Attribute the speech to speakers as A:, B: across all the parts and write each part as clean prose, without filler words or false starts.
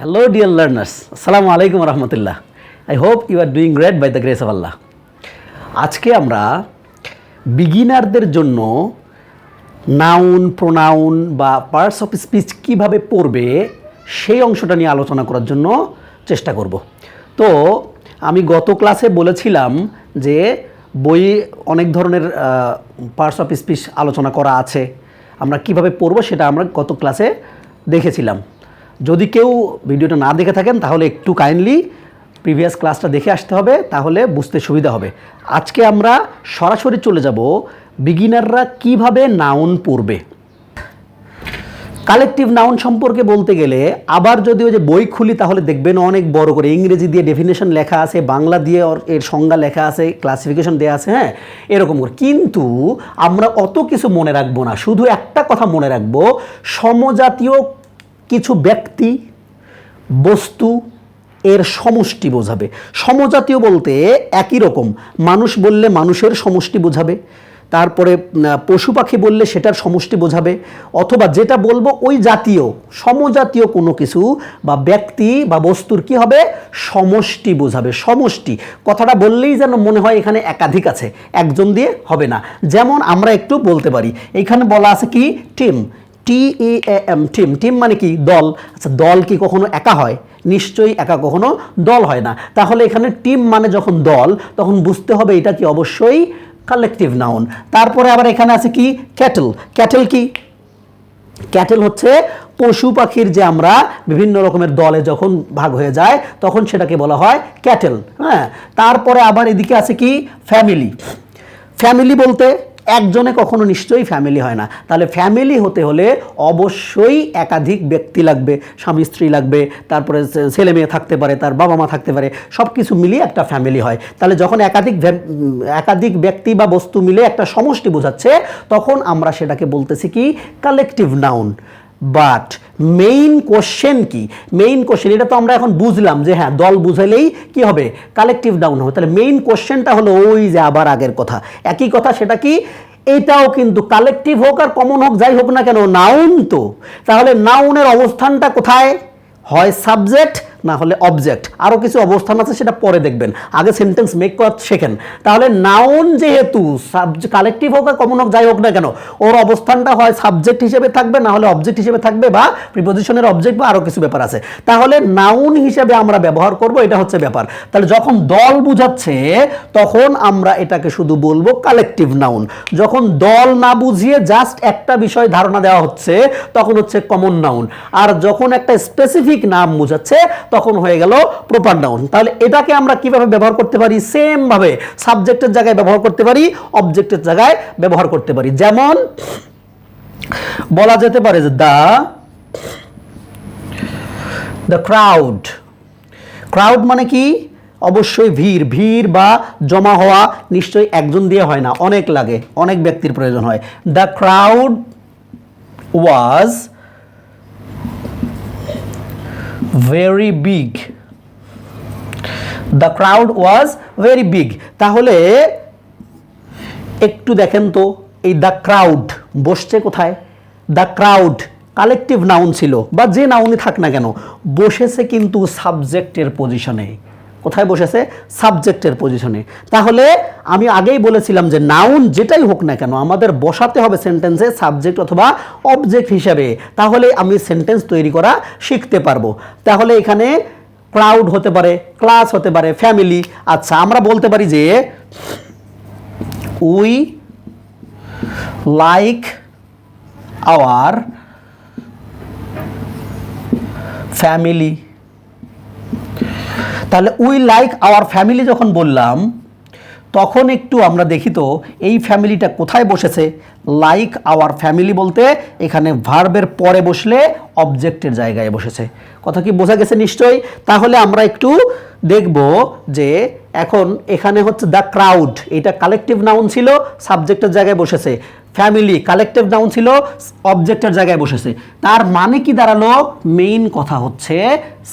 A: Hello dear learners, Assalamu alaikum wa rahmatullah. I hope you are doing great by the grace of Allah. আজকে আমরা বিগিনারদের জন্য noun, pronoun বা parts of speech কীভাবে পড়বে সেই অংশটা নিয়ে আলোচনা করার জন্য চেষ্টা করব। তো আমি গত ক্লাসে বলেছিলাম যে বই অনেক ধরনের পার্টস অফ স্পিচ আলোচনা করা আছে, আমরা কিভাবে পড়ব সেটা আমরা গত ক্লাসে দেখেছিলাম। যদি কেউ ভিডিওটা না দেখে থাকেন তাহলে একটু কাইন্ডলি প্রিভিয়াস ক্লাসটা দেখে আসতে হবে, তাহলে বুঝতে সুবিধা হবে। আজকে আমরা সরাসরি চলে যাব বিগিনাররা কিভাবে নাউন পড়বে। কালেকটিভ নাউন সম্পর্কে বলতে গেলে আবার যদি ওই যে বই খুলি তাহলে দেখবেন অনেক বড় করে ইংরেজি দিয়ে ডেফিনেশন লেখা আছে, বাংলা দিয়ে এর সংজ্ঞা লেখা আছে, ক্লাসিফিকেশন দেওয়া আছে, হ্যাঁ এরকম করে। কিন্তু আমরা অত কিছু মনে রাখবো না, শুধু একটা কথা মনে রাখবো, সমজাতীয় কিছু ব্যক্তি বস্তু এর সমষ্টি বোঝাবে। সমজাতীয় বলতে একই রকম, মানুষ বললে মানুষের সমষ্টি বোঝাবে, তারপরে পশু পাখি বললে সেটার সমষ্টি বোঝাবে, অথবা যেটা বলবো ওই জাতীয় সমজাতীয় কোনো কিছু বা ব্যক্তি বা বস্তুর কি হবে, সমষ্টি বোঝাবে। সমষ্টি কথাটা বললেই যেন মনে হয় এখানে একাধিক আছে, একজন দিয়ে হবে না। যেমন আমরা একটু বলতে পারি, এখানে বলা আছে কি টিম, TEAM, টিম। টিম মানে কি দল। আচ্ছা, দল কি কখনো একা হয়? নিশ্চয়ই একা কখনো দল হয় না। তাহলে এখানে টিম মানে যখন দল, তখন বুঝতে হবে এটা কি অবশ্যই কালেকটিভ নাউন। তারপরে আবার এখানে আছে কি ক্যাটেল। ক্যাটেল কি? ক্যাটেল হচ্ছে পশু পাখির যে আমরা বিভিন্ন রকমের দলে যখন ভাগ হয়ে যায় তখন সেটাকে বলা হয় ক্যাটেল। হ্যাঁ, তারপরে আবার এদিকে আছে কি ফ্যামিলি। ফ্যামিলি বলতে একজনে কখনো নিশ্চয়ই ফ্যামিলি হয় না। তাহলে ফ্যামিলি হতে হলে অবশ্যই একাধিক ব্যক্তি লাগবে, স্বামী স্ত্রী লাগবে, তারপরে ছেলে মেয়ে থাকতে পারে, তার বাবা মা থাকতে পারে, সব কিছু মিলিয়ে একটা ফ্যামিলি হয়। তাহলে যখন একাধিক ব্যক্তি বা বস্তু মিলে একটা সমষ্টি বোঝাচ্ছে তখন আমরা সেটাকে বলতেছি কি collective noun. But main question কি? মেইন কোশ্চেন এটা তো আমরা এখন বুঝলাম যে হ্যাঁ দল বুঝাইলেই কি হবে, কালেকটিভ নাউন হবে। তাহলে মেইন কোশ্চেনটা হলো ওই যে আবার আগের কথা, একই কথা, সেটা কি এটাও কিন্তু কালেকটিভ হোক আর কমন হোক যাই হোক না কেন নাউন তো। তাহলে নাউনের অবস্থানটা কোথায়? হয় সাবজেক্ট না হলে অবজেক্ট। আরও কিছু অবস্থান আছে সেটা পরে দেখবেন, আগে সেন্টেন্স মেক করা শেখেন। তাহলে নাউন যেহেতু কালেকটিভ হোক আর কমন হোক যাই হোক না কেন ওর অবস্থানটা হয় সাবজেক্ট হিসেবে থাকবে না হলে অবজেক্ট হিসেবে থাকবে, বা প্রিপোজিশনের অবজেক্ট বা আরও কিছু ব্যাপার আছে। তাহলে নাউন হিসেবে আমরা ব্যবহার করব, এটা হচ্ছে ব্যাপার। তাহলে যখন দল বুঝাচ্ছে তখন আমরা এটাকে শুধু বলবো কালেকটিভ নাউন। যখন দল না বুঝিয়ে জাস্ট একটা বিষয় ধারণা দেওয়া হচ্ছে তখন হচ্ছে কমন নাউন। আর যখন একটা স্পেসিফিক নাম বোঝাচ্ছে তখন হয়ে গেল প্রপার নাউন। তাহলে এটাকে আমরা কিভাবে ব্যবহার করতে পারি? সেম ভাবে সাবজেক্টের জায়গায় ব্যবহার করতে পারি, অবজেক্টের জায়গায় ব্যবহার করতে পারি। যেমন বলা যেতে পারে যে দ্য ক্রাউড। ক্রাউড মানে কি? অবশ্যই ভিড়। ভিড় বা জমা হওয়া নিশ্চয়ই একজন দিয়ে হয় না, অনেক লাগে, অনেক ব্যক্তির প্রয়োজন হয়। The crowd was very big. The crowd was very big. তাহলে একটু দেখেন তো এই দ্য ক্রাউড বসছে কোথায়? দ্য ক্রাউড কালেকটিভ নাউন ছিল বা যে নাউনই থাক না কেন, বসেছে কিন্তু সাবজেক্টের পজিশনে। কোথায় বসেছে? সাবজেক্টের পজিশনে। তাহলে আমি আগেই বলেছিলাম যে নাউন যেটাই হোক না কেন আমাদের বসাতে হবে সেন্টেন্সে সাবজেক্ট অথবা অবজেক্ট হিসেবে, তাহলে আমি সেন্টেন্স তৈরি করা শিখতে পারবো। তাহলে এখানে ক্রাউড হতে পারে, ক্লাস হতে পারে, ফ্যামিলি। আচ্ছা, আমরা বলতে পারি যে উই লাইক আওয়ার ফ্যামিলি। তাহলে উই লাইক আওয়ার ফ্যামিলি যখন বললাম তখন একটু আমরা দেখি তো এই ফ্যামিলিটা কোথায় বসেছে। লাইক আওয়ার ফ্যামিলি বলতে এখানে ভার্বের পরে বসলে অবজেক্টের জায়গায় বসেছে। কথা কি বোঝা গেছে নিশ্চয়ই? তাহলে আমরা একটু দেখব যে এখন এখানে হচ্ছে দ্য ক্রাউড, এটা কালেকটিভ নাউন ছিল, সাবজেক্টের জায়গায় বসেছে। ফ্যামিলি কালেকটিভ নাউন ছিল, অবজেক্টের জায়গায় বসেছে। তার মানে কি দাঁড়ালো? মেইন কথা হচ্ছে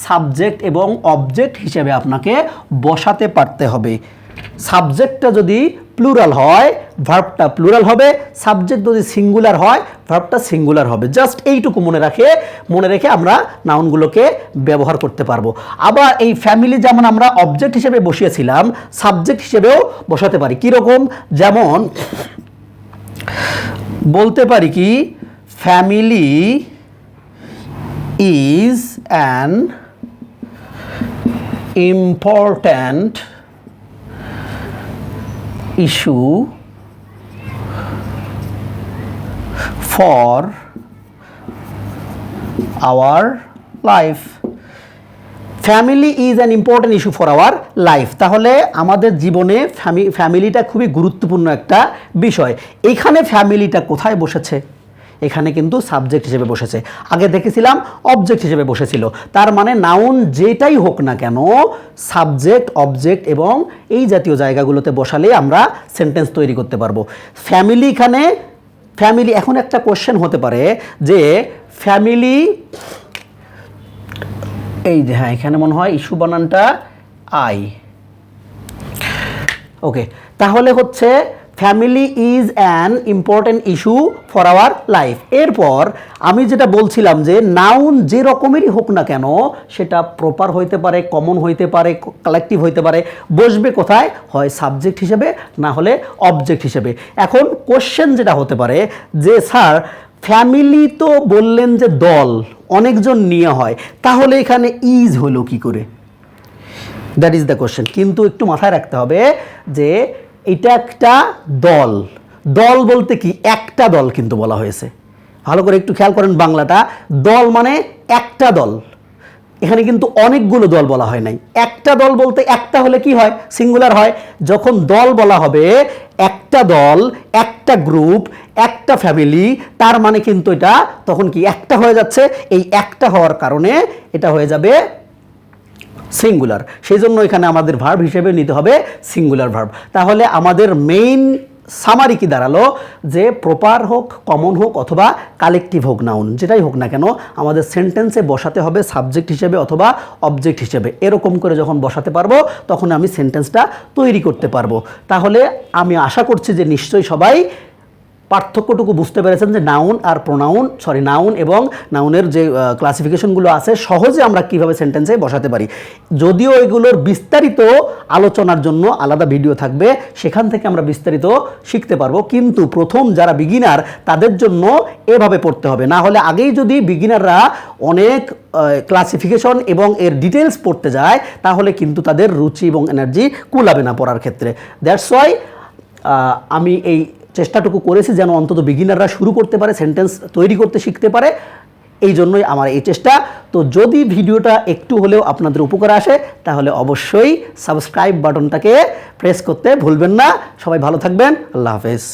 A: সাবজেক্ট এবং অবজেক্ট হিসেবে আপনাকে বসাতে পারতে হবে। সাবজেক্টটা যদি প্লুরাল হয় ভার্বটা প্লুরাল হবে, সাবজেক্ট যদি সিঙ্গুলার হয় ভার্বটা সিঙ্গুলার হবে। জাস্ট এইটুকু মনে রেখে আমরা নাউনগুলোকে ব্যবহার করতে পারবো। আবার এই ফ্যামিলি যেমন আমরা অবজেক্ট হিসেবে বসিয়েছিলাম, সাবজেক্ট হিসেবেও বসাতে পারি। কীরকম? যেমন বলতে পারি কি, family is an important issue for our life. Family is an important issue for our life. তাহলে আমাদের জীবনে ফ্যামিলিটা খুবই গুরুত্বপূর্ণ একটা বিষয়। এখানে ফ্যামিলিটা কোথায় বসেছে? এখানে কিন্তু সাবজেক্ট হিসেবে বসেছে। আগে দেখেছিলাম অবজেক্ট হিসেবে বসেছিল। তার মানে নাউন যেটাই হোক না কেন, সাবজেক্ট, অবজেক্ট এবং এই জাতীয় জায়গাগুলোতে বসালে আমরা সেন্টেন্স তৈরি করতে পারবো। ফ্যামিলি এখন একটা কোশ্চেন হতে পারে যে ফ্যামিলি, এই যে হ্যাঁ এখানে মনে হয় ইস্যু বানানটা আই, ওকে। তাহলে হচ্ছে family is an important issue for our life. এরপর আমি যেটা বলছিলাম যে নাউন যে রকমেরই হোক না কেন, সেটা প্রপার হইতে পারে, কমন হইতে পারে, কালেকটিভ হইতে পারে, বসবে কোথায়? হয় সাবজেক্ট হিসেবে, না হলে অবজেক্ট হিসেবে। এখন কোশ্চেন যেটা হতে পারে যে স্যার ফ্যামিলি তো বললেন যে দল, অনেকজন নিয়ে হয়, তাহলে এখানে ইজ হলো কি করে? That is the question. কিন্তু একটু মাথায় রাখতে হবে যে এটা একটা দল। দল বলতে কি? একটা দল কিন্তু বলা হয়েছে। ভালো করে একটু খেয়াল করেন বাংলাটা। দল মানে একটা দল, এখানে কিন্তু অনেকগুলো দল বলা হয় নাই। একটা দল বলতে একটা হলে কি হয়? সিঙ্গুলার হয়। যখন দল বলা হবে, একটা দল, একটা গ্রুপ, একটা ফ্যামিলি, তার মানে কিন্তু এটা তখন কি একটা হয়ে যাচ্ছে। এই একটা হওয়ার কারণে এটা হয়ে যাবে সিঙ্গুলার। সেই জন্য এখানে আমাদের ভার্ব হিসেবে নিতে হবে সিঙ্গুলার ভার্ব। তাহলে আমাদের মেইন সামারি কি দাঁড়ালো যে প্রপার হোক, কমন হোক অথবা কালেকটিভ হোক, নাউন যেটাই হোক না কেন আমাদের সেন্টেন্সে বসাতে হবে সাবজেক্ট হিসেবে অথবা অবজেক্ট হিসেবে। এরকম করে যখন বসাতে পারবো তখন আমি সেন্টেন্সটা তৈরি করতে পারবো। তাহলে আমি আশা করছি যে নিশ্চয়ই সবাই পার্থক্যটুকু বুঝতে পেরেছেন যে নাউন আর প্রোনাউন, নাউন এবং নাউনের যে ক্লাসিফিকেশনগুলো আছে সহজে আমরা কিভাবে সেন্টেন্সে বসাতে পারি। যদিও এগুলোর বিস্তারিত আলোচনার জন্য আলাদা ভিডিও থাকবে, সেখান থেকে আমরা বিস্তারিত শিখতে পারবো। কিন্তু প্রথম যারা বিগিনার তাদের জন্য এভাবে পড়তে হবে। না হলে আগেই যদি বিগিনাররা অনেক ক্লাসিফিকেশন এবং এর ডিটেলস পড়তে যায় তাহলে কিন্তু তাদের রুচি এবং এনার্জি কুলাবে না পড়ার ক্ষেত্রে। দ্যাটস ওয়াই আমি এই চেষ্টাটুকু করেছি যেন অন্তত বিগিনাররা শুরু করতে পারে, সেন্টেন্স তৈরি করতে শিখতে পারে। এই জন্যই আমার এই চেষ্টা। তো যদি ভিডিওটা একটু হলেও আপনাদের উপকারে আসে তাহলে অবশ্যই সাবস্ক্রাইব বাটনটাকে প্রেস করতে ভুলবেন না। সবাই ভালো থাকবেন। আল্লাহ হাফেজ।